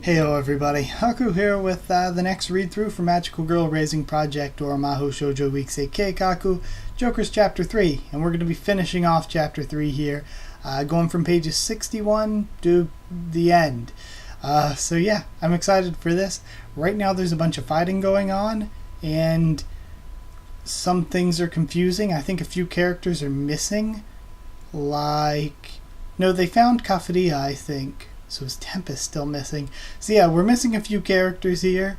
Heyo everybody, Haku here with the next read-through for Magical Girl Raising Project or Mahou Shoujo Ikusei Keikaku, JOKERS Chapter 3, and we're going to be finishing off Chapter 3 here, going from pages 61 to the end. So yeah, I'm excited for this. Right now there's a bunch of fighting going on, and some things are confusing. I think a few characters are missing, no, they found Kafuria, I think. So is Tempest still missing? So yeah, we're missing a few characters here.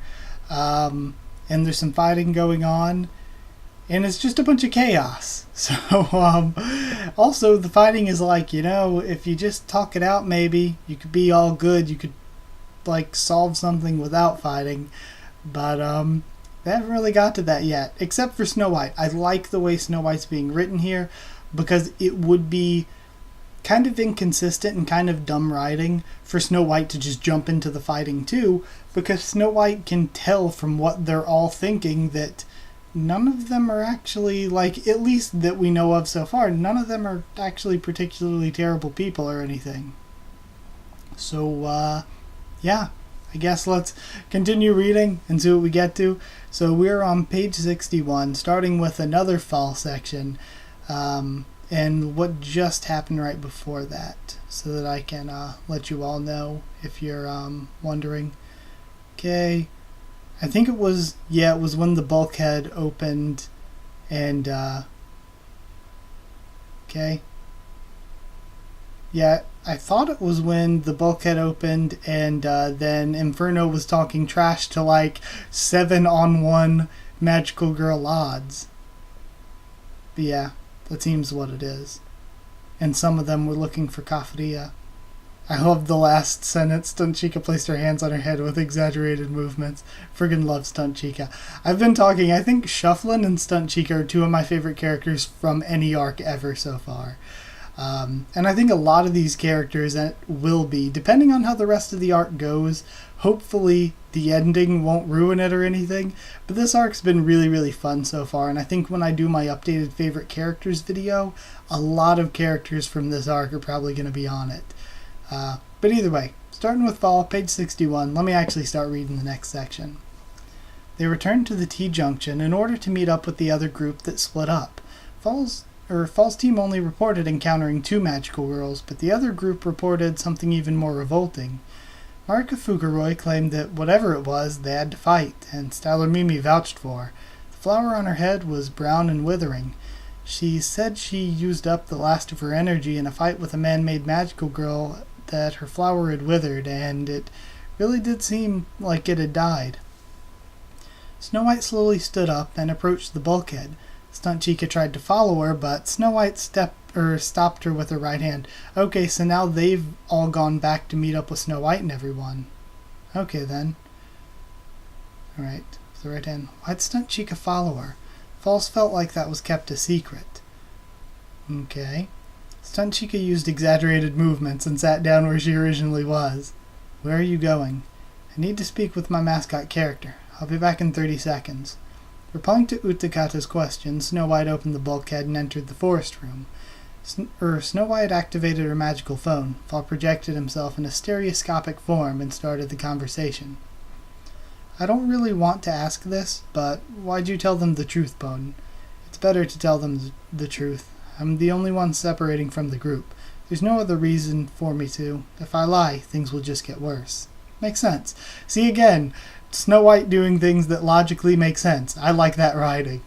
And there's some fighting going on. And it's just a bunch of chaos. So, also the fighting is if you just talk it out maybe, you could be all good. You could, solve something without fighting. But, they haven't really got to that yet. Except for Snow White. I like the way Snow White's being written here. Because it would be kind of inconsistent and kind of dumb writing for Snow White to just jump into the fighting too, because Snow White can tell from what they're all thinking that none of them are actually, at least that we know of so far, none of them are actually particularly terrible people or anything. So, yeah, I guess let's continue reading and see what we get to. So we're on page 61, starting with another fall section, and what just happened right before that, so that I can let you all know if you're wondering. Okay, I think it was when the bulkhead opened, and okay, yeah, I thought it was when the bulkhead opened, and then Inferno was talking trash to 7-on-1 Magical Girl odds. But yeah, that seems what it is. And some of them were looking for Kafuria. I love the last sentence. Stunt Chica placed her hands on her head with exaggerated movements. Friggin' love Stunt Chica. I've been talking, I think Shufflin and Stunt Chica are two of my favorite characters from any arc ever so far. And I think a lot of these characters will be, depending on how the rest of the arc goes. Hopefully the ending won't ruin it or anything, but this arc's been really, really fun so far, and I think when I do my updated favorite characters video, a lot of characters from this arc are probably going to be on it. But either way, starting with fall, page 61, let me actually start reading the next section. They returned to the T-Junction in order to meet up with the other group that split up. Fall's team only reported encountering 2 magical girls, but the other group reported something even more revolting. Marika Fuguroi claimed that whatever it was, they had to fight, and Styler Mimi vouched for her. The flower on her head was brown and withering. She said she used up the last of her energy in a fight with a man-made magical girl, that her flower had withered, and it really did seem like it had died. Snow White slowly stood up and approached the bulkhead. Stunt Chica tried to follow her, but Snow White stopped her with her right hand. Okay, so now they've all gone back to meet up with Snow White and everyone. Okay, then. Alright, with the right hand. Why'd Stunt Chica follow her? Falls felt like that was kept a secret. Okay. Stunt Chica used exaggerated movements and sat down where she originally was. Where are you going? I need to speak with my mascot character. I'll be back in 30 seconds. Replying to Utakata's question, Snow White opened the bulkhead and entered the forest room. Snow White activated her magical phone. Fall projected himself in a stereoscopic form and started the conversation. I don't really want to ask this, but why'd you tell them the truth, Bowden? It's better to tell them the truth. I'm the only one separating from the group. There's no other reason for me to. If I lie, things will just get worse. Makes sense. See, again, Snow White doing things that logically make sense. I like that writing.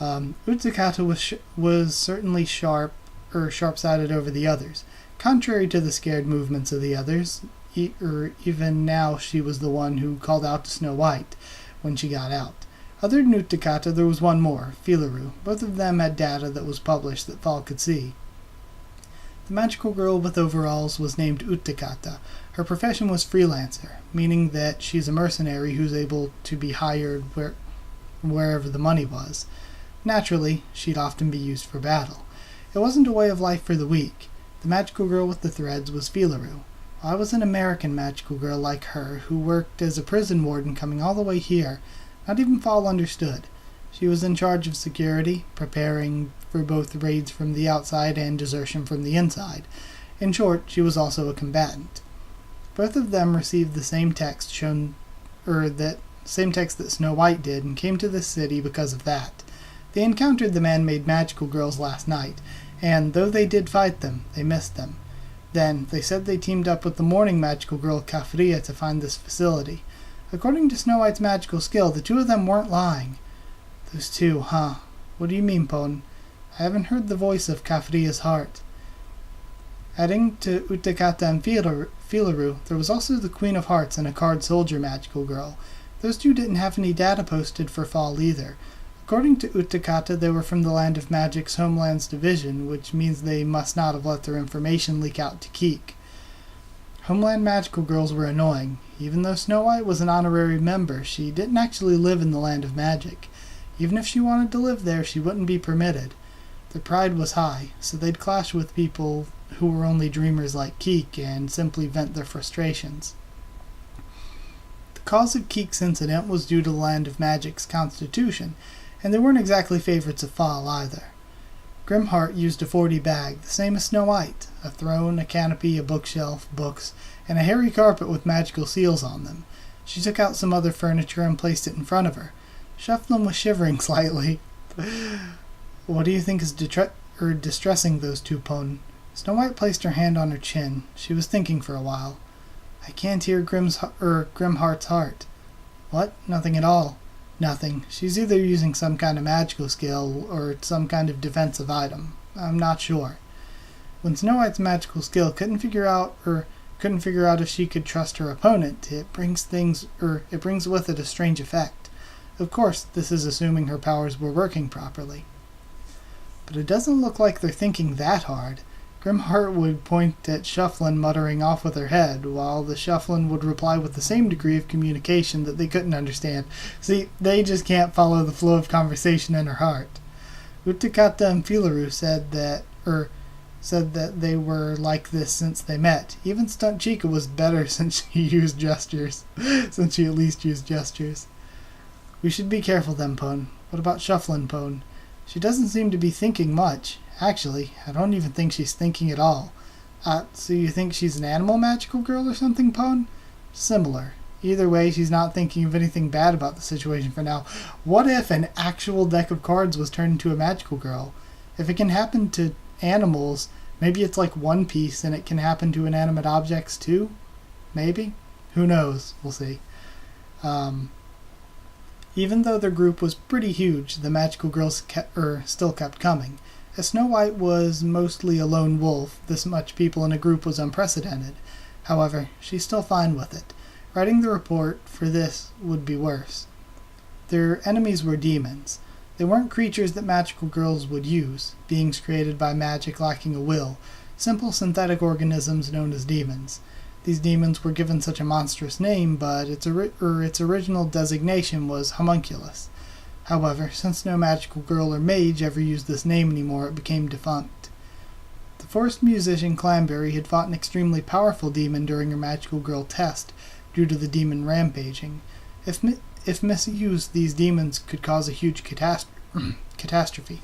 Utakata was certainly sharp-sighted over the others. Contrary to the scared movements of the others, even now she was the one who called out to Snow White when she got out. Other than Utakata, there was one more, Filaru. Both of them had data that was published that Fall could see. The magical girl with overalls was named Utakata. Her profession was freelancer, meaning that she's a mercenary who's able to be hired wherever the money was. Naturally, she'd often be used for battle. It wasn't a way of life for the weak. The magical girl with the threads was Filaru. I was an American magical girl like her, who worked as a prison warden coming all the way here. Not even Fall understood. She was in charge of security, preparing for both raids from the outside and desertion from the inside. In short, she was also a combatant. Both of them received the same text that Snow White did, and came to the city because of that. They encountered the man-made magical girls last night, and though they did fight them, they missed them. Then, they said they teamed up with the morning magical girl Kafria to find this facility. According to Snow White's magical skill, the two of them weren't lying. Those two, huh? What do you mean, Pon? I haven't heard the voice of Kafria's heart. Adding to Utakata and Filaru, there was also the Queen of Hearts and a card soldier magical girl. Those two didn't have any data posted for fall either. According to Utakata, they were from the Land of Magic's Homelands Division, which means they must not have let their information leak out to Keek. Homeland magical girls were annoying. Even though Snow White was an honorary member, she didn't actually live in the Land of Magic. Even if she wanted to live there, she wouldn't be permitted. Their pride was high, so they'd clash with people who were only dreamers like Keek and simply vent their frustrations. The cause of Keek's incident was due to the Land of Magic's constitution, and they weren't exactly favorites of Fall either. Grimheart used a 40 bag, the same as Snow White, a throne, a canopy, a bookshelf, books, and a hairy carpet with magical seals on them. She took out some other furniture and placed it in front of her. Shufflin was shivering slightly. What do you think is distressing those two, Pon? Snow White placed her hand on her chin. She was thinking for a while. I can't hear Grimheart's heart. What? Nothing at all. Nothing. She's either using some kind of magical skill or some kind of defensive item. I'm not sure. When Snow White's magical skill couldn't figure out if she could trust her opponent, it brings with it a strange effect. Of course, this is assuming her powers were working properly. But it doesn't look like they're thinking that hard. Grimheart would point at Shufflin muttering off with her head, while the Shufflin would reply with the same degree of communication that they couldn't understand. See, they just can't follow the flow of conversation in her heart. Utakata and Filaru said that they were like this since they met. Even Stunt Chica was better since she at least used gestures. We should be careful then, Pon. What about Shufflin, Pon? She doesn't seem to be thinking much. Actually, I don't even think she's thinking at all. So you think she's an animal magical girl or something, Pon? Similar. Either way, she's not thinking of anything bad about the situation for now. What if an actual deck of cards was turned into a magical girl? If it can happen to animals, maybe it's like One Piece and it can happen to inanimate objects too? Maybe? Who knows? We'll see. Even though their group was pretty huge, the magical girls still kept coming. As Snow White was mostly a lone wolf, this much people in a group was unprecedented. However, she's still fine with it. Writing the report for this would be worse. Their enemies were demons. They weren't creatures that magical girls would use, beings created by magic lacking a will, simple synthetic organisms known as demons. These demons were given such a monstrous name, but its original designation was homunculus. However, since no magical girl or mage ever used this name anymore, it became defunct. The forest musician Clanberry had fought an extremely powerful demon during her magical girl test, due to the demon rampaging. If misused, these demons could cause a huge catastrophe.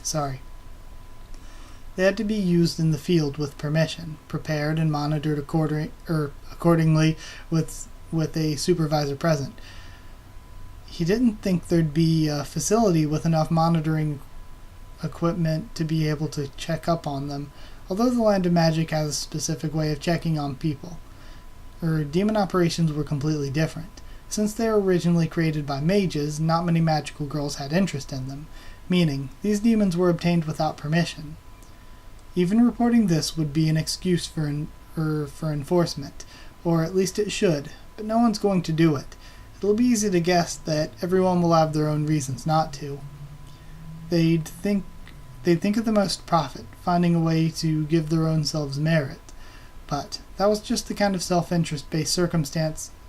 They had to be used in the field with permission, prepared and monitored accordingly with a supervisor present. He didn't think there'd be a facility with enough monitoring equipment to be able to check up on them, although the Land of Magic has a specific way of checking on people. Demon operations were completely different. Since they were originally created by mages, not many magical girls had interest in them, meaning these demons were obtained without permission. Even reporting this would be an excuse for enforcement, or at least it should, but no one's going to do it. It'll be easy to guess that everyone will have their own reasons not to. They'd think of the most profit, finding a way to give their own selves merit. But that was just the kind of self-interest-based circumstances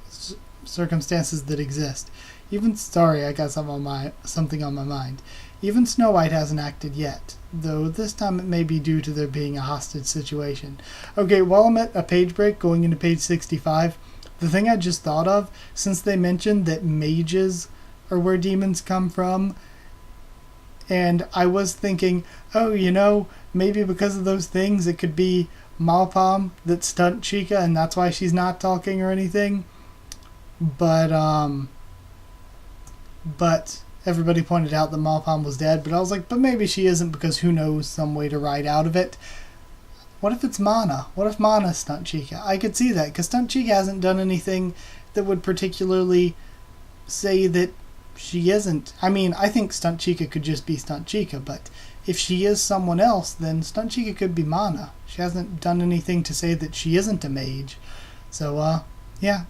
that exist. I got something on my mind. Even Snow White hasn't acted yet, though this time it may be due to there being a hostage situation. Okay, while I'm at a page break going into page 65, the thing I just thought of, since they mentioned that mages are where demons come from, and I was thinking, maybe because of those things it could be Malpom that stunt Chica, and that's why she's not talking or anything. But everybody pointed out that Malpom was dead, but I was like, but maybe she isn't, because who knows, some way to ride out of it. What if it's Mana? What if Mana stunt Chica? I could see that, because stunt Chica hasn't done anything that would particularly say that she isn't. I mean, I think stunt Chica could just be stunt Chica, but if she is someone else, then stunt Chica could be Mana. She hasn't done anything to say that she isn't a mage. So, yeah.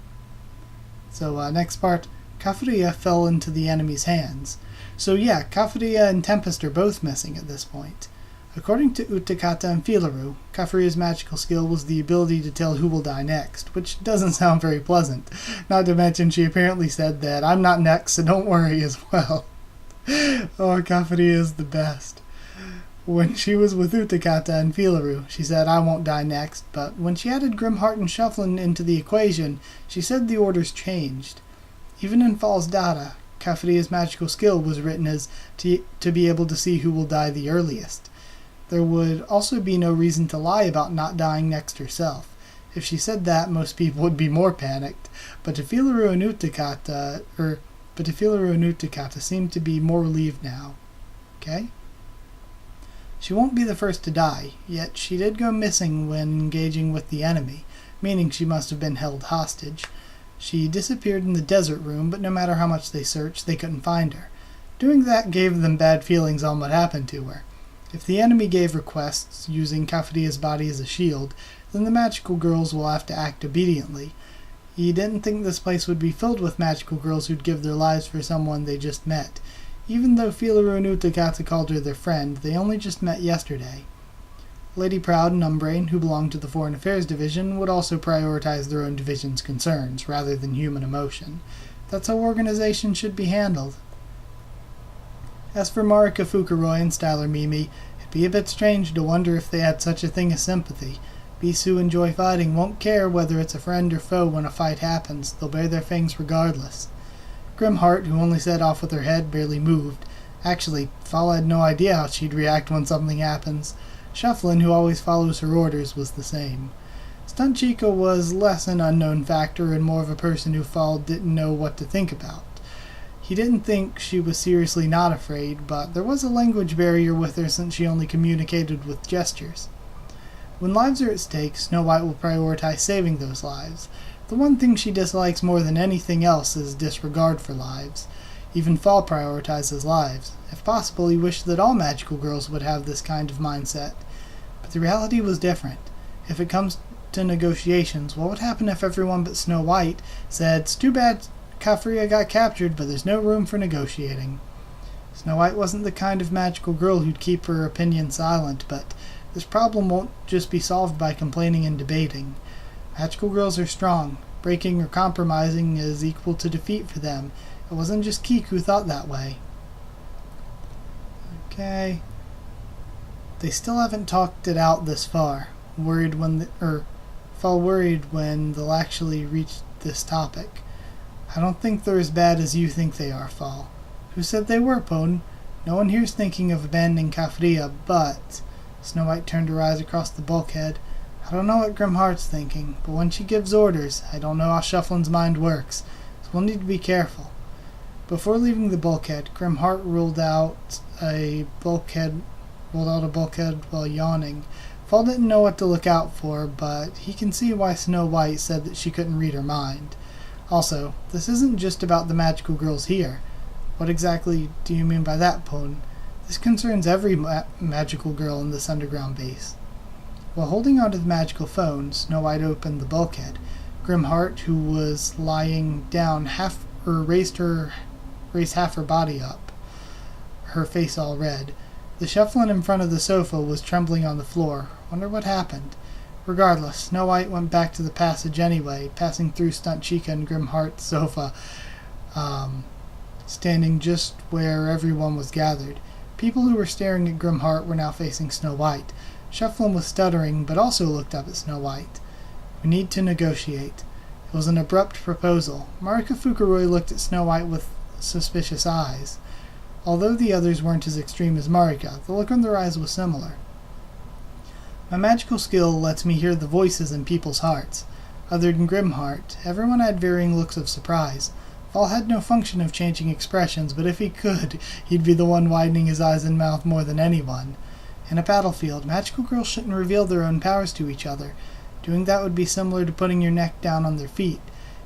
So, next part. Kafuria fell into the enemy's hands. So yeah, Kafuria and Tempest are both missing at this point. According to Utakata and Filaru, Kafuria's magical skill was the ability to tell who will die next, which doesn't sound very pleasant. Not to mention she apparently said that, I'm not next, so don't worry as well. Oh, Kafuria is the best. When she was with Utakata and Filaru, she said, I won't die next, but when she added Grimheart and Shufflin into the equation, she said the orders changed. Even in Fall's data, Kafuria's magical skill was written as to be able to see who will die the earliest. There would also be no reason to lie about not dying next herself. If she said that, most people would be more panicked, but Filaru and Utakata seem to be more relieved now. Okay? She won't be the first to die, yet she did go missing when engaging with the enemy, meaning she must have been held hostage. She disappeared in the desert room, but no matter how much they searched, they couldn't find her. Doing that gave them bad feelings on what happened to her. If the enemy gave requests, using Kafuria's body as a shield, then the magical girls will have to act obediently. He didn't think this place would be filled with magical girls who'd give their lives for someone they just met. Even though Filaru and Utakata called her their friend, they only just met yesterday. Lady Proud and Umbrain, who belonged to the Foreign Affairs Division, would also prioritize their own division's concerns, rather than human emotion. That's how organizations should be handled. As for Marika Fukuroy and Styler Mimi, it'd be a bit strange to wonder if they had such a thing as sympathy. Beasts who enjoy fighting won't care whether it's a friend or foe when a fight happens. They'll bare their fangs regardless. Grimheart, who only set off with her head, barely moved. Actually, Fall had no idea how she'd react when something happens. Shufflin, who always follows her orders, was the same. Stunt Chica was less an unknown factor and more of a person who Fall didn't know what to think about. He didn't think she was seriously not afraid, but there was a language barrier with her since she only communicated with gestures. When lives are at stake, Snow White will prioritize saving those lives. The one thing she dislikes more than anything else is disregard for lives. Even Fall prioritizes lives. If possible, he wished that all magical girls would have this kind of mindset. But the reality was different. If it comes to negotiations, what would happen if everyone but Snow White said, it's too bad Kafuria got captured, but there's no room for negotiating? Snow White wasn't the kind of magical girl who'd keep her opinion silent, but this problem won't just be solved by complaining and debating. Magical girls are strong. Breaking or compromising is equal to defeat for them. It wasn't just Keek who thought that way. Okay. They still haven't talked it out this far. Fall worried when they'll actually reach this topic. I don't think they're as bad as you think they are, Fall. Who said they were, Pone? No one here's thinking of abandoning Kafuria, but... Snow White turned her eyes across the bulkhead. I don't know what Grimheart's thinking, but when she gives orders, I don't know how Shufflin's mind works, so we'll need to be careful. Before leaving the bulkhead, Grimheart rolled out a bulkhead while yawning. Fall didn't know what to look out for, but he can see why Snow White said that she couldn't read her mind. Also, this isn't just about the magical girls here. What exactly do you mean by that, Pone? This concerns every magical girl in this underground base. While holding onto the magical phone, Snow White opened the bulkhead. Grimheart, who was lying down, raised half her body up, her face all red. The shufflin in front of the sofa was trembling on the floor. Wonder what happened. Regardless, Snow White went back to the passage anyway, passing through Stunt Chica and Grimheart's sofa, standing just where everyone was gathered. People who were staring at Grimheart were now facing Snow White. Shufflin was stuttering, but also looked up at Snow White. We need to negotiate. It was an abrupt proposal. Marika Fukuroy looked at Snow White with suspicious eyes. Although the others weren't as extreme as Marika, the look in their eyes was similar. My magical skill lets me hear the voices in people's hearts. Other than Grimheart, everyone had varying looks of surprise. Fall had no function of changing expressions, but if he could, he'd be the one widening his eyes and mouth more than anyone. In a battlefield, magical girls shouldn't reveal their own powers to each other. Doing that would be similar to putting your neck down on their feet.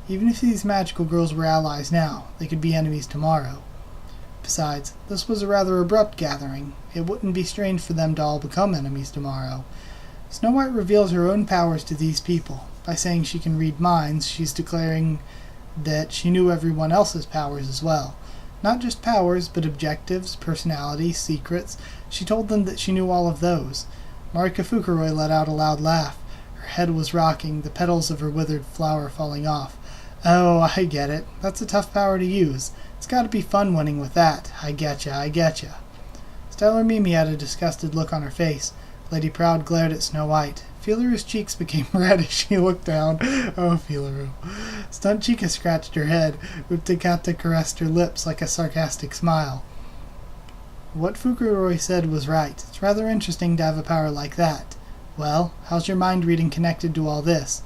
Even if these magical girls were allies now, they could be enemies tomorrow. Besides, this was a rather abrupt gathering. It wouldn't be strange for them to all become enemies tomorrow. Snow White reveals her own powers to these people. By saying she can read minds, she's declaring that she knew everyone else's powers as well. Not just powers, but objectives, personalities, secrets. She told them that she knew all of those. Marika Fukuroi let out a loud laugh. Her head was rocking, the petals of her withered flower falling off. Oh, I get it. That's a tough power to use. It's gotta be fun winning with that. I getcha. Stellar Mimi had a disgusted look on her face. Lady Proud glared at Snow White. Feeleru's cheeks became red as she looked down. Oh, Feeleru. Stunt Chica scratched her head. Utikata caressed her lips like a sarcastic smile. What Fukuroi said was right. It's rather interesting to have a power like that. Well, how's your mind reading connected to all this?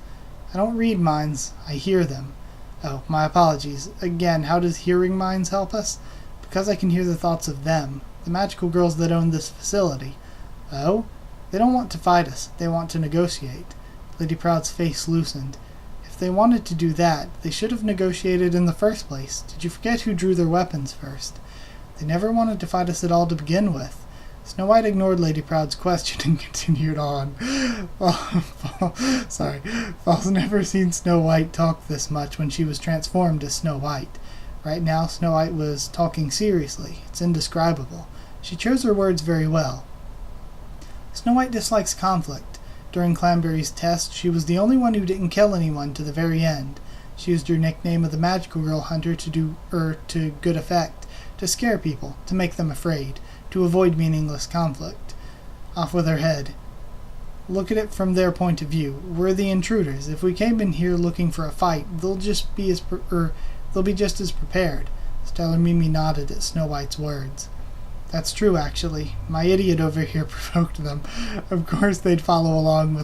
I don't read minds. I hear them. Oh, my apologies. Again, how does hearing minds help us? Because I can hear the thoughts of them, the magical girls that own this facility. Oh? They don't want to fight us. They want to negotiate. Lady Proud's face loosened. If they wanted to do that, they should have negotiated in the first place. Did you forget who drew their weapons first? They never wanted to fight us at all to begin with. Snow White ignored Lady Proud's question and continued on. Fall's never seen Snow White talk this much when she was transformed as Snow White. Right now, Snow White was talking seriously. It's indescribable. She chose her words very well. Snow White dislikes conflict. During Clanberry's test, she was the only one who didn't kill anyone to the very end. She used her nickname of the Magical Girl Hunter to good effect, to scare people, to make them afraid, to avoid meaningless conflict. Off with her head. Look at it from their point of view. We're the intruders. If we came in here looking for a fight, they'll be just as prepared. Stellar Mimi nodded at Snow White's words. That's true, actually. My idiot over here provoked them. Of course they'd follow along.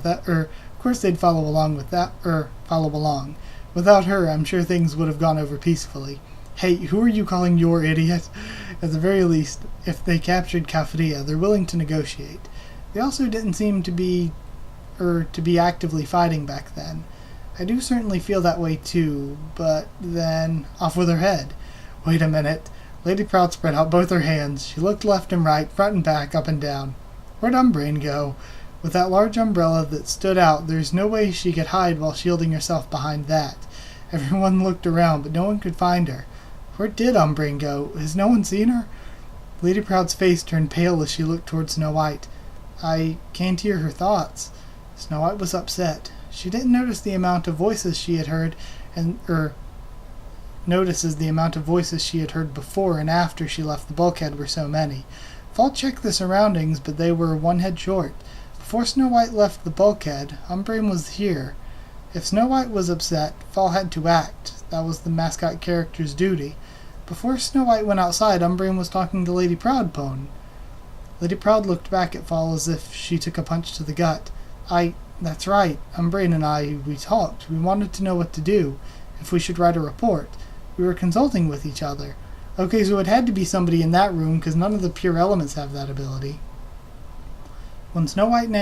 Without her, I'm sure things would have gone over peacefully. Hey, who are you calling your idiot? At the very least, if they captured Kafria, they're willing to negotiate. They also didn't seem to be actively fighting back then. I do certainly feel that way too, but then, off with her head. Wait a minute. Lady Proud spread out both her hands. She looked left and right, front and back, up and down. Where'd Umbrain go? With that large umbrella that stood out, there's no way she could hide while shielding herself behind that. Everyone looked around, but no one could find her. Where did Umbrain go? Has no one seen her? Lady Proud's face turned pale as she looked toward Snow White. I can't hear her thoughts. Snow White was upset. She didn't notice the amount of voices she had heard notices the amount of voices she had heard before and after she left the bulkhead were so many. Fall checked the surroundings, but they were one head short. Before Snow White left the bulkhead, Umbrain was here. If Snow White was upset, Fall had to act. That was the mascot character's duty. Before Snow White went outside, Umbrain was talking to Lady Proudpone. Lady Proud looked back at Fall as if she took a punch to the gut. That's right. Umbrain and we talked. We wanted to know what to do, if we should write a report. We were consulting with each other. Okay, so it had to be somebody in that room, because none of the pure elements have that ability. When Snow White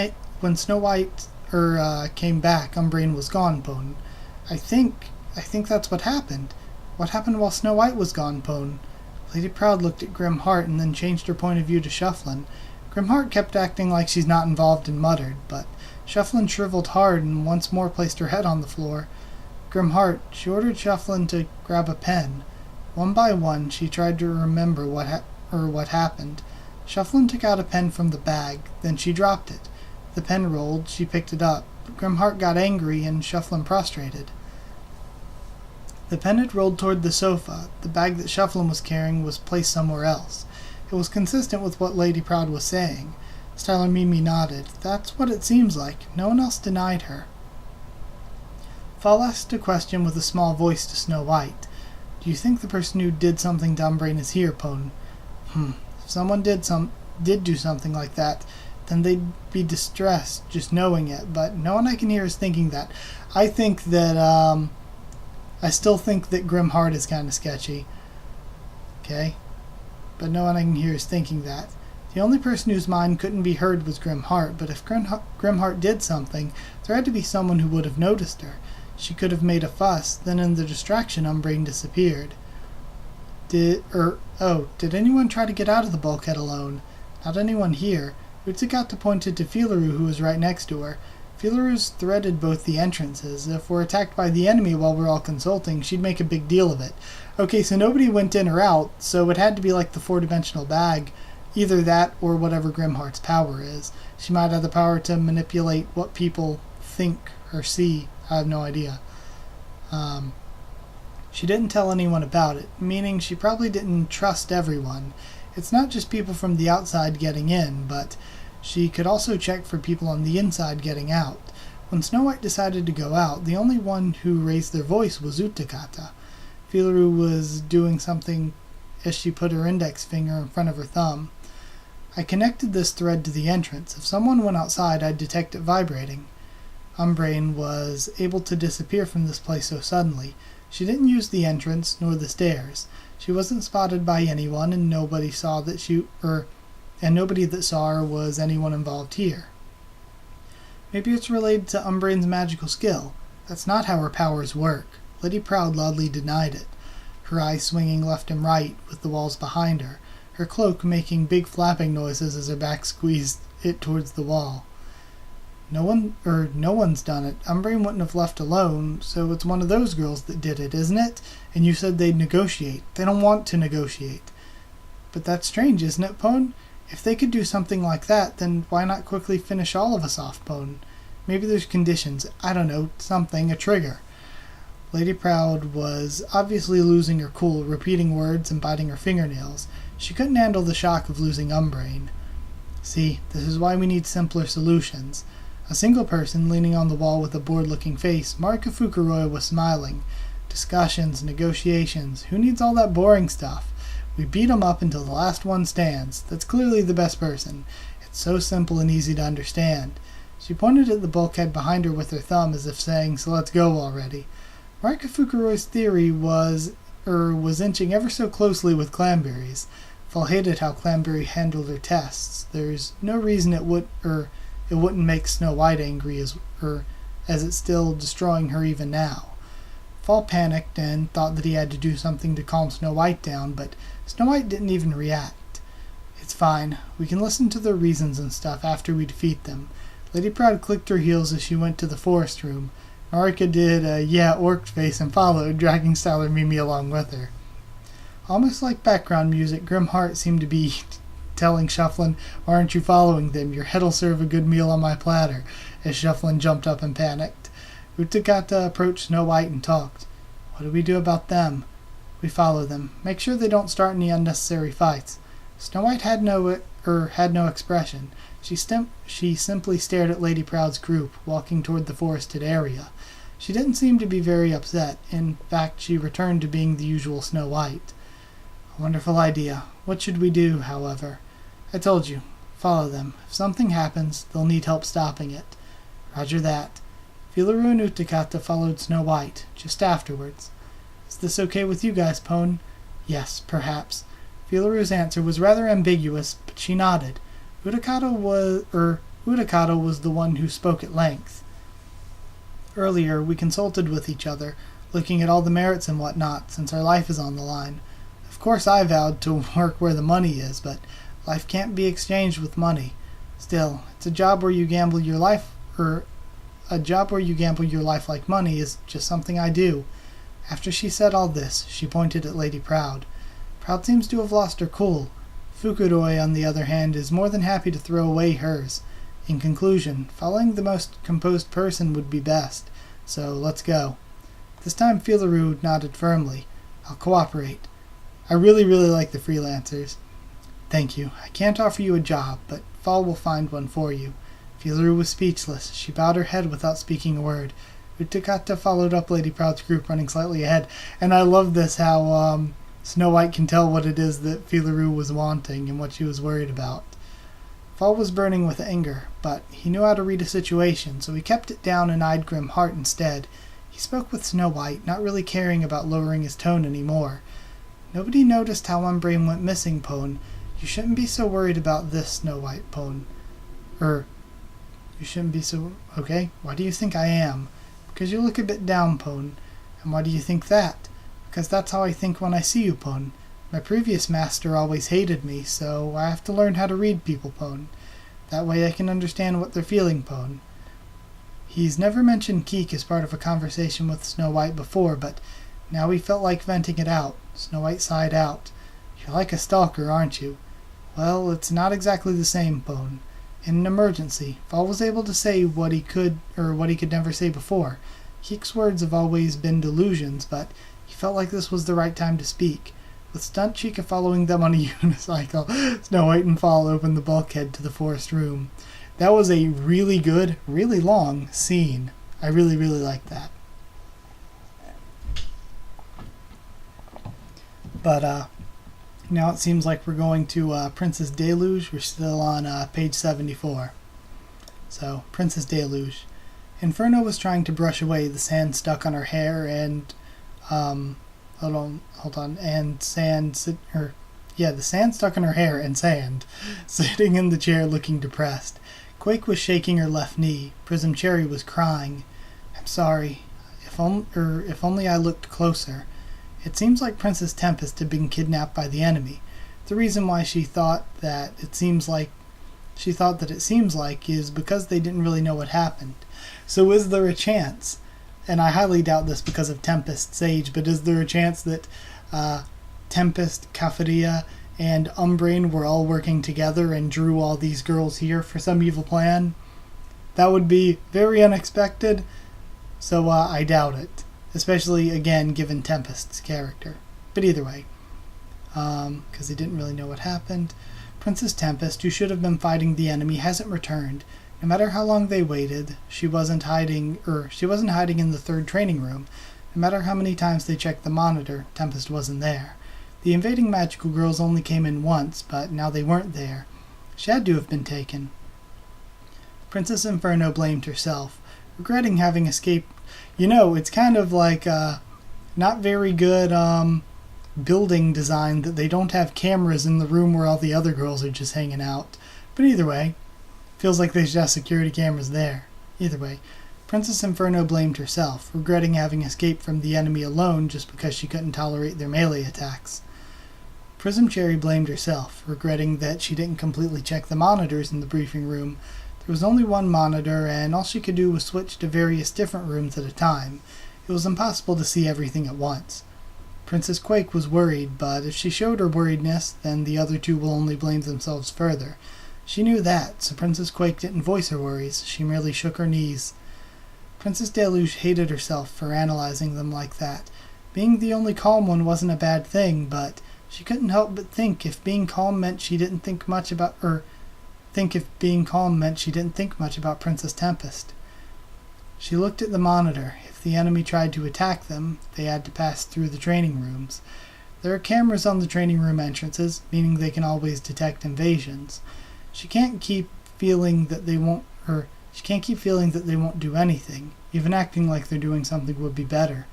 came back, Umbrain was gone, Pone. I think that's what happened. What happened while Snow White was gone, Pone? Lady Proud looked at Grimheart and then changed her point of view to Shufflin. Grimheart kept acting like she's not involved and muttered, but Shufflin shriveled hard and once more placed her head on the floor. Grimheart, she ordered Shufflin to grab a pen. One by one, she tried to remember what happened. Shufflin took out a pen from the bag, then she dropped it. The pen rolled, she picked it up. Grimheart got angry and Shufflin prostrated. The pen had rolled toward the sofa. The bag that Shufflin was carrying was placed somewhere else. It was consistent with what Lady Proud was saying. Stellar Mimi nodded. That's what it seems like. No one else denied her. Fall asked a question with a small voice to Snow White. Do you think the person who did something to Umbrain is here, Pone? If someone did do something like that, then they'd be distressed just knowing it, but no one I can hear is thinking that. I think that, I still think that Grimheart is kind of sketchy. Okay? But no one I can hear is thinking that. The only person whose mind couldn't be heard was Grimheart, but if Grimheart did something, there had to be someone who would have noticed her. She could have made a fuss, then in the distraction Umbrain disappeared. Did anyone try to get out of the bulkhead alone? Not anyone here. Utsukata pointed to Filaru, who was right next to her. Filaru's threaded both the entrances. If we're attacked by the enemy while we're all consulting, she'd make a big deal of it. Okay, so nobody went in or out, so it had to be like the four-dimensional bag. Either that or whatever Grimheart's power is. She might have the power to manipulate what people think or see. I have no idea. She didn't tell anyone about it, meaning she probably didn't trust everyone. It's not just people from the outside getting in, but she could also check for people on the inside getting out. When Snow White decided to go out, the only one who raised their voice was Utakata. Filaru was doing something as she put her index finger in front of her thumb. I connected this thread to the entrance. If someone went outside, I'd detect it vibrating. Umbrain was able to disappear from this place so suddenly. She didn't use the entrance nor the stairs. She wasn't spotted by anyone, and nobody that saw her was anyone involved here. Maybe it's related to Umbrain's magical skill. That's not how her powers work. Lady Proud loudly denied it, her eyes swinging left and right with the walls behind her, her cloak making big flapping noises as her back squeezed it towards the wall. No one's done it. Umbrain wouldn't have left alone, so it's one of those girls that did it, isn't it? And you said they'd negotiate. They don't want to negotiate. But that's strange, isn't it, Pone? If they could do something like that, then why not quickly finish all of us off, Pone? Maybe there's conditions. I don't know, something, a trigger. Lady Proud was obviously losing her cool, repeating words and biting her fingernails. She couldn't handle the shock of losing Umbrain. See, this is why we need simpler solutions. A single person leaning on the wall with a bored-looking face, Marika Fukuroya was smiling. Discussions, negotiations, who needs all that boring stuff? We beat 'em up until the last one stands. That's clearly the best person. It's so simple and easy to understand. She pointed at the bulkhead behind her with her thumb as if saying, so let's go already. Marika Fukuroya's theory was inching ever so closely with Clanberry's. Fall hated how Clanberry handled her tests. There's no reason it wouldn't make Snow White angry as it's still destroying her even now. Fall panicked and thought that he had to do something to calm Snow White down, but Snow White didn't even react. It's fine. We can listen to their reasons and stuff after we defeat them. Lady Proud clicked her heels as she went to the forest room. Marika did a orc face and followed, dragging Styler Mimi along with her. Almost like background music, Grimheart seemed to be telling Shufflin, why aren't you following them? Your head'll serve a good meal on my platter, as Shufflin jumped up and panicked. Utakata approached Snow White and talked. What do we do about them? We follow them. Make sure they don't start any unnecessary fights. Snow White had no expression. She simply stared at Lady Proud's group, walking toward the forested area. She didn't seem to be very upset. In fact, she returned to being the usual Snow White. A wonderful idea. What should we do, however? I told you. Follow them. If something happens, they'll need help stopping it. Roger that. Filaru and Utakata followed Snow White, just afterwards. Is this okay with you guys, Pone? Yes, perhaps. Filaru's answer was rather ambiguous, but she nodded. Utakata was the one who spoke at length. Earlier, we consulted with each other, looking at all the merits and whatnot, since our life is on the line. Of course I vowed to work where the money is, but life can't be exchanged with money. Still, it's a job where you gamble your life like money is just something I do. After she said all this, she pointed at Lady Proud. Proud seems to have lost her cool. Fukuroya, on the other hand, is more than happy to throw away hers. In conclusion, following the most composed person would be best, so let's go. This time Filaru nodded firmly. I'll cooperate. I really like the freelancers. Thank you. I can't offer you a job, but Fall will find one for you. Filaru was speechless. She bowed her head without speaking a word. Utakata followed up Lady Proud's group, running slightly ahead. And I love this, how Snow White can tell what it is that Filaru was wanting and what she was worried about. Fall was burning with anger, but he knew how to read a situation, so he kept it down and eyed Grim Heart instead. He spoke with Snow White, not really caring about lowering his tone anymore. Nobody noticed how one brain went missing, Pone. You shouldn't be so worried about this, Snow White, Pone. You shouldn't be so... Okay, why do you think I am? Because you look a bit down, Pone. And why do you think that? Because that's how I think when I see you, Pone. My previous master always hated me, so I have to learn how to read people, Pone. That way I can understand what they're feeling, Pone. He's never mentioned Keek as part of a conversation with Snow White before, but now he felt like venting it out. Snow White sighed out. You're like a stalker, aren't you? Well, it's not exactly the same, Pone. In an emergency, Fall was able to say what he could never say before. Keek's words have always been delusions, but he felt like this was the right time to speak. With Stunt Chica following them on a unicycle, Snow White and Fall opened the bulkhead to the forest room. That was a really good, really long scene. I really, really liked that. But, now it seems like we're going to Princess Deluge. We're still on page 74. So, Princess Deluge. Inferno was trying to brush away the sand stuck on her hair and, hold on, and the sand stuck in her hair and sand, sitting in the chair looking depressed. Quake was shaking her left knee. Prism Cherry was crying. I'm sorry. If only I looked closer. It seems like Princess Tempest had been kidnapped by the enemy. The reason why she thought that it seems like is because they didn't really know what happened. So is there a chance, and I highly doubt this because of Tempest's age, but is there a chance that Tempest, Cafaria, and Umbrain were all working together and drew all these girls here for some evil plan? That would be very unexpected, so I doubt it. Especially, again, given Tempest's character. But either way, because they didn't really know what happened. Princess Tempest, who should have been fighting the enemy, hasn't returned. No matter how long they waited, she wasn't hiding in the third training room. No matter how many times they checked the monitor, Tempest wasn't there. The invading magical girls only came in once, but now they weren't there. She had to have been taken. Princess Inferno blamed herself, regretting having escaped. You know, it's kind of like not very good building design that they don't have cameras in the room where all the other girls are just hanging out. But either way, feels like they should have security cameras there. Either way, Princess Inferno blamed herself, regretting having escaped from the enemy alone just because she couldn't tolerate their melee attacks. Prism Cherry blamed herself, regretting that she didn't completely check the monitors in the briefing room. There was only one monitor, and all she could do was switch to various different rooms at a time. It was impossible to see everything at once. Princess Quake was worried, but if she showed her worriedness, then the other two will only blame themselves further. She knew that, so Princess Quake didn't voice her worries, she merely shook her knees. Princess Deluge hated herself for analyzing them like that. Being the only calm one wasn't a bad thing, but she couldn't help but think if being calm meant she didn't think much about Princess Tempest. She looked at the monitor. If the enemy tried to attack them, they had to pass through the training rooms. There are cameras on the training room entrances, meaning they can always detect invasions. She can't keep feeling that they won't do anything. Even acting like they're doing something would be better.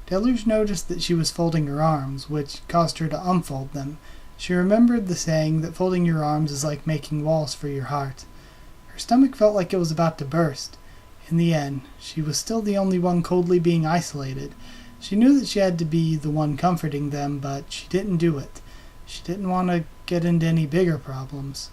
Deluge noticed that she was folding her arms, which caused her to unfold them. She remembered the saying that folding your arms is like making walls for your heart. Her stomach felt like it was about to burst. In the end, she was still the only one coldly being isolated. She knew that she had to be the one comforting them, but she didn't do it. She didn't want to get into any bigger problems.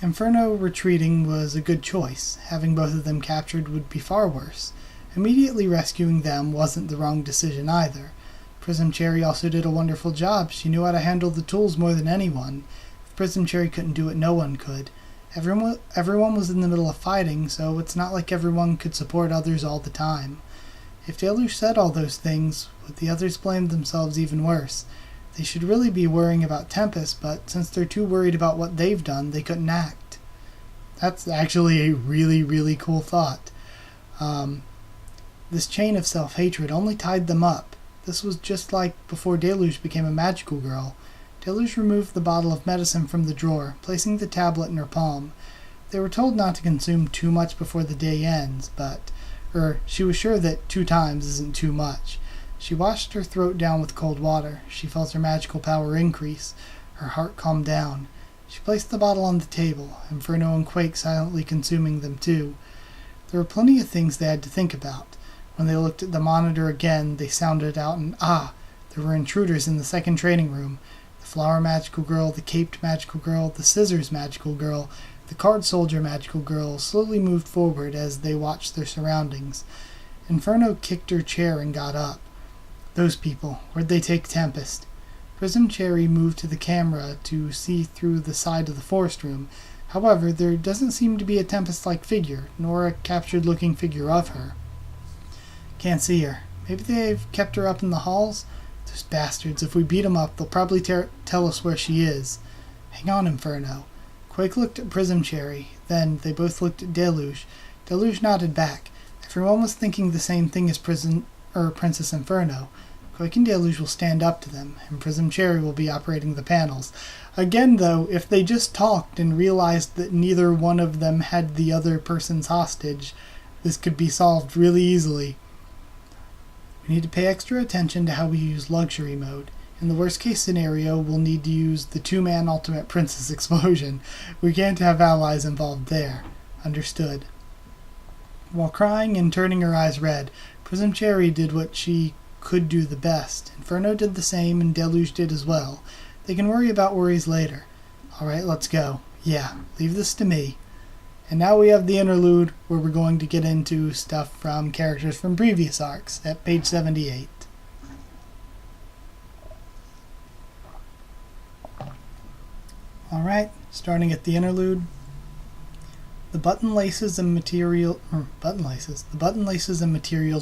Inferno retreating was a good choice. Having both of them captured would be far worse. Immediately rescuing them wasn't the wrong decision either. Prism Cherry also did a wonderful job. She knew how to handle the tools more than anyone. If Prism Cherry couldn't do it, no one could. Everyone was in the middle of fighting, so it's not like everyone could support others all the time. If Deluge said all those things, would the others blame themselves even worse? They should really be worrying about Tempest, but since they're too worried about what they've done, they couldn't act. That's actually a really, really cool thought. This chain of self-hatred only tied them up. This was just like before Deluge became a magical girl. Deluge removed the bottle of medicine from the drawer, placing the tablet in her palm. They were told not to consume too much before the day ends, but she was sure that 2 times isn't too much. She washed her throat down with cold water. She felt her magical power increase. Her heart calmed down. She placed the bottle on the table, Inferno and Quake silently consuming them too. There were plenty of things they had to think about. When they looked at the monitor again, they sounded out an ah! There were intruders in the second training room. The flower magical girl, the caped magical girl, the scissors magical girl, the card soldier magical girl slowly moved forward as they watched their surroundings. Inferno kicked her chair and got up. Those people, where'd they take Tempest? Prism Cherry moved to the camera to see through the side of the forest room. However, there doesn't seem to be a Tempest-like figure, nor a captured-looking figure of her. Can't see her. Maybe they've kept her up in the halls? Those bastards, if we beat them up, they'll probably tell us where she is. Hang on, Inferno. Quake looked at Prism Cherry, then they both looked at Deluge. Deluge nodded back. Everyone was thinking the same thing as Princess Inferno. Quake and Deluge will stand up to them, and Prism Cherry will be operating the panels. Again, though, if they just talked and realized that neither one of them had the other person's hostage, this could be solved really easily. We need to pay extra attention to how we use luxury mode. In the worst case scenario, we'll need to use the 2-man ultimate princess explosion. We can't have allies involved there. Understood. While crying and turning her eyes red, Prism Cherry did what she could do the best. Inferno did the same, and Deluge did as well. They can worry about worries later. Alright, let's go. Yeah, leave this to me. And now we have the interlude, where we're going to get into stuff from characters from previous arcs, at page 78. Alright, starting at the interlude. The button laces and materials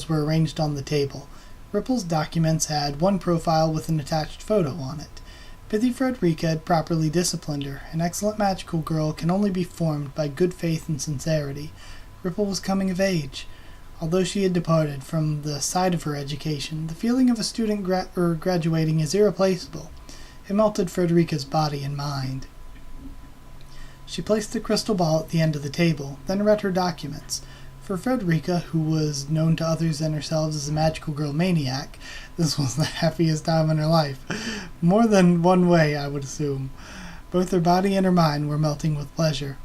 were arranged on the table. Ripple's documents had one profile with an attached photo on it. Pithy Frederica had properly disciplined her. An excellent magical girl can only be formed by good faith and sincerity. Ripple was coming of age. Although she had departed from the side of her education, the feeling of a student graduating is irreplaceable. It melted Frederica's body and mind. She placed the crystal ball at the end of the table, then read her documents. For Frederica, who was known to others than herself as a magical girl maniac, this was the happiest time in her life. More than one way, I would assume. Both her body and her mind were melting with pleasure.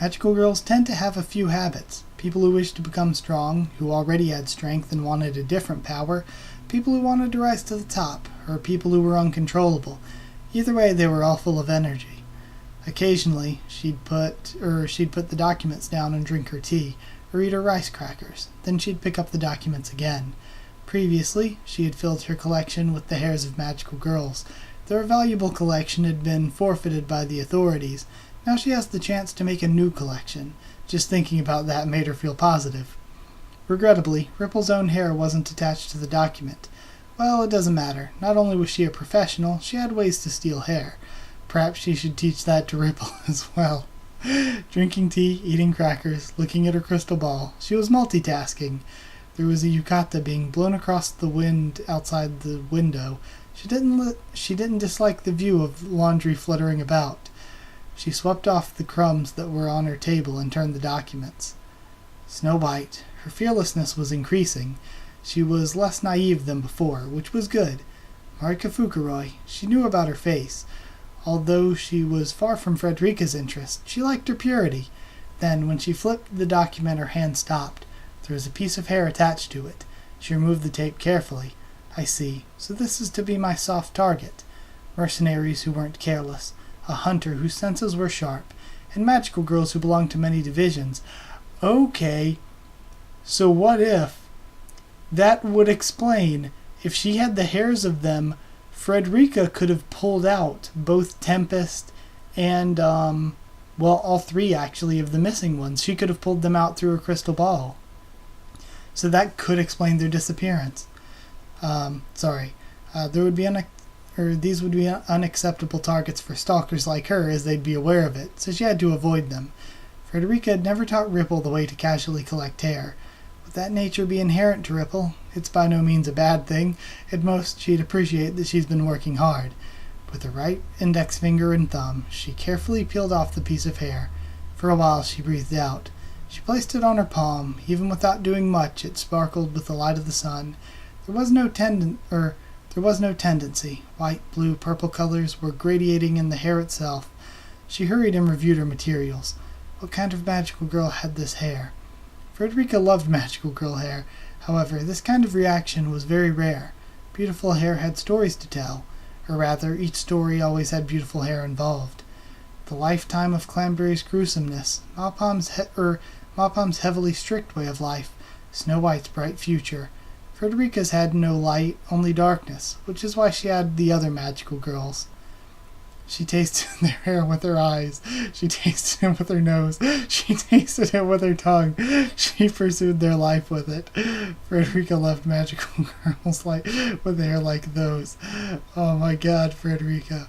Magical girls tend to have a few habits. People who wished to become strong, who already had strength and wanted a different power, people who wanted to rise to the top, or people who were uncontrollable. Either way, they were all full of energy. Occasionally, she'd put the documents down and drink her tea, or eat her rice crackers. Then she'd pick up the documents again. Previously, she had filled her collection with the hairs of magical girls. Their valuable collection had been forfeited by the authorities. Now she has the chance to make a new collection. Just thinking about that made her feel positive. Regrettably, Ripple's own hair wasn't attached to the document. Well, it doesn't matter. Not only was she a professional, she had ways to steal hair. Perhaps she should teach that to Ripple as well. Drinking tea, eating crackers, looking at her crystal ball. She was multitasking. There was a yukata being blown across the wind outside the window. She didn't dislike the view of laundry fluttering about. She swept off the crumbs that were on her table and turned the documents. Snow White. Her fearlessness was increasing. She was less naive than before, which was good. Marika Fukuroi. She knew about her face. Although she was far from Frederica's interest, she liked her purity. Then, when she flipped the document, her hand stopped. There was a piece of hair attached to it. She removed the tape carefully. I see. So this is to be my soft target. Mercenaries who weren't careless. A hunter whose senses were sharp. And magical girls who belonged to many divisions. Okay. So what if... That would explain. If she had the hairs of them, Frederica could have pulled out both Tempest and, all 3 actually of the missing ones. She could have pulled them out through her crystal ball. So that could explain their disappearance. These would be unacceptable targets for stalkers like her, as they'd be aware of it, so she had to avoid them. Frederica had never taught Ripple the way to casually collect hair. Would that nature be inherent to Ripple? It's by no means a bad thing. At most, she'd appreciate that she's been working hard. With her right index finger and thumb, she carefully peeled off the piece of hair. For a while she breathed out. She placed it on her palm. Even without doing much, it sparkled with the light of the sun. There was no tendency. White, blue, purple colors were gradiating in the hair itself. She hurried and reviewed her materials. What kind of magical girl had this hair? Frederica loved magical girl hair. However, this kind of reaction was very rare. Beautiful hair had stories to tell. Or rather, each story always had beautiful hair involved. The lifetime of Clanberry's gruesomeness, Mopham's heavily strict way of life, Snow White's bright future. Frederica's had no light, only darkness, which is why she had the other magical girls. She tasted their hair with her eyes. She tasted it with her nose. She tasted it with her tongue. She pursued their life with it. Frederica loved magical girls with hair like those. Oh my God, Frederica.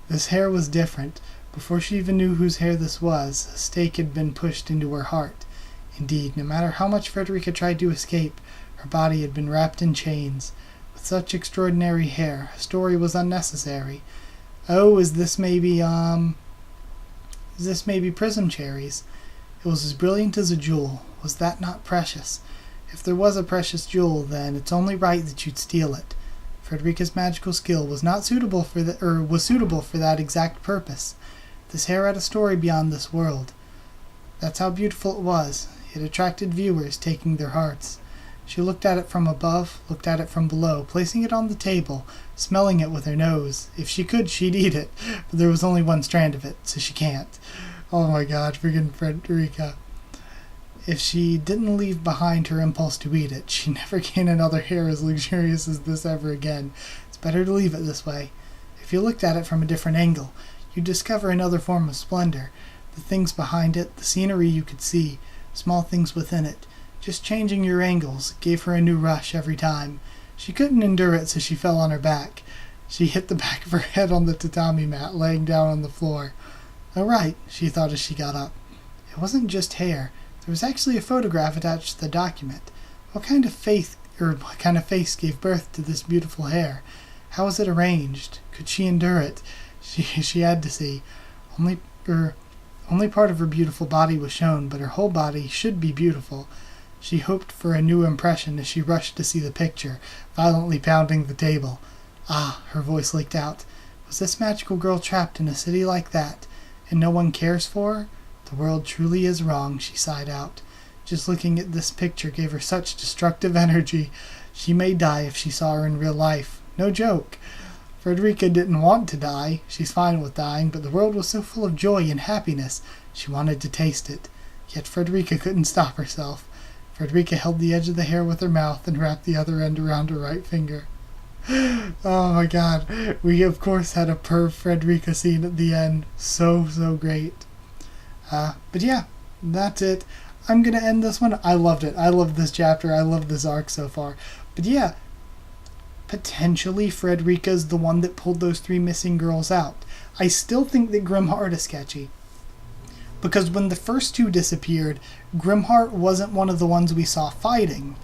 This hair was different. Before she even knew whose hair this was, a stake had been pushed into her heart. Indeed, no matter how much Frederica tried to escape, her body had been wrapped in chains. With such extraordinary hair, a story was unnecessary. Oh, is this maybe prism cherries? It was as brilliant as a jewel. Was that not precious? If there was a precious jewel, then it's only right that you'd steal it. Frederica's magical skill was not suitable for that exact purpose. This hair had a story beyond this world. That's how beautiful it was. It attracted viewers, taking their hearts. She looked at it from above, looked at it from below, placing it on the table, smelling it with her nose. If she could, she'd eat it, but there was only one strand of it, so she can't. Oh my God, friggin' Frederica. If she didn't leave behind her impulse to eat it, she'd never gain another hair as luxurious as this ever again. It's better to leave it this way. If you looked at it from a different angle, you'd discover another form of splendor. The things behind it, the scenery you could see, small things within it. Just changing your angles gave her a new rush every time. She couldn't endure it, so she fell on her back. She hit the back of her head on the tatami mat, laying down on the floor. "All right," she thought as she got up. It wasn't just hair. There was actually a photograph attached to the document. What kind of face gave birth to this beautiful hair? How was it arranged? Could she endure it? She had to see. Only part of her beautiful body was shown, but her whole body should be beautiful. She hoped for a new impression as she rushed to see the picture, violently pounding the table. Ah, her voice leaked out. Was this magical girl trapped in a city like that, and no one cares for her? The world truly is wrong, she sighed out. Just looking at this picture gave her such destructive energy. She may die if she saw her in real life. No joke. Frederica didn't want to die. She's fine with dying, but the world was so full of joy and happiness. She wanted to taste it. Yet Frederica couldn't stop herself. Frederica held the edge of the hair with her mouth and wrapped the other end around her right finger. Oh my God. We of course had a perv Frederica scene at the end. So great. But yeah, that's it. I'm going to end this one. I loved it. I loved this chapter. I loved this arc so far. But yeah, potentially Frederica's the one that pulled those 3 missing girls out. I still think that Grimheart is sketchy. Because when the first 2 disappeared, Grimheart wasn't one of the ones we saw fighting.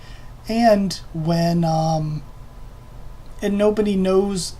And when, and nobody knows,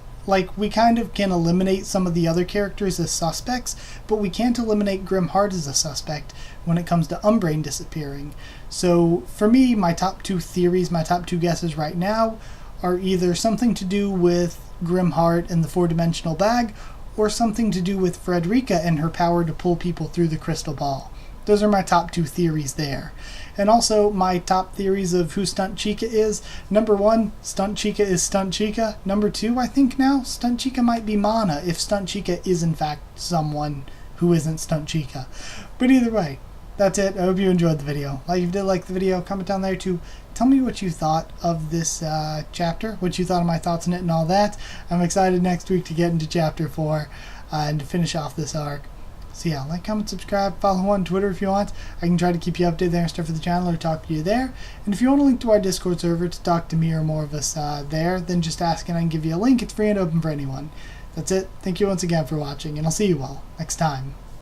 we kind of can eliminate some of the other characters as suspects, but we can't eliminate Grimheart as a suspect when it comes to Umbrain disappearing. So, for me, my top 2 theories, my top 2 guesses right now, are either something to do with Grimheart and the 4-dimensional bag, or something to do with Frederica and her power to pull people through the crystal ball. Those are my top 2 theories there. And also, my top theories of who Stunt Chica is. Number 1, Stunt Chica is Stunt Chica. Number 2, I think now, Stunt Chica might be Mana, if Stunt Chica is in fact someone who isn't Stunt Chica. But either way, that's it. I hope you enjoyed the video. If you did like the video, comment down there to tell me what you thought of this chapter, what you thought of my thoughts on it and all that. I'm excited next week to get into chapter 4 and to finish off this arc. So yeah, like, comment, subscribe, follow on Twitter if you want. I can try to keep you updated there and stuff for the channel or talk to you there. And if you want a link to our Discord server to talk to me or more of us there, then just ask and I can give you a link. It's free and open for anyone. That's it. Thank you once again for watching, and I'll see you all next time.